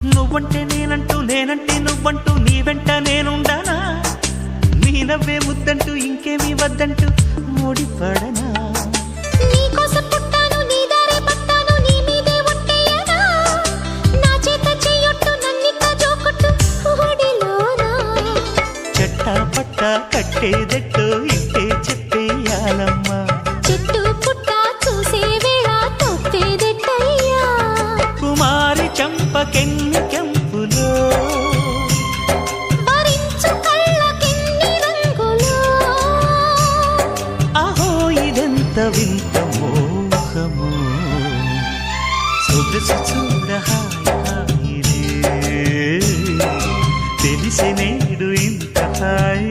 నువ్వంటే నేనంటూ నేనంటే నువ్వంటూ నీ వెంట నేనుండానా నీ నవ్వే ముద్దంటూ ఇంకేమీ వద్దంటూ ముడిపడనా నీకోసం పుట్టాను నీ దారే పట్టాను నీ మీదే ఒట్టేయనా నా చేత చెయ్యొట్టు నన్నిక్క జోకొట్టు ఓడిలోనా చెట్టా పట్టా కట్టేదెట్టో ఇంతే చెప్పేయాలమ్మా చెట్టు పుట్ట చూసే వేళ తప్పేదెట్టయ్యా కుమారి చంపకెన్ని కెంపులో భరించు కళ్ళకెన్ని రంగులో అహో ఇదెంత వింత మోహము సొగసు చూడ హాయిలే తెలిసి నేడు ఇంత హాయి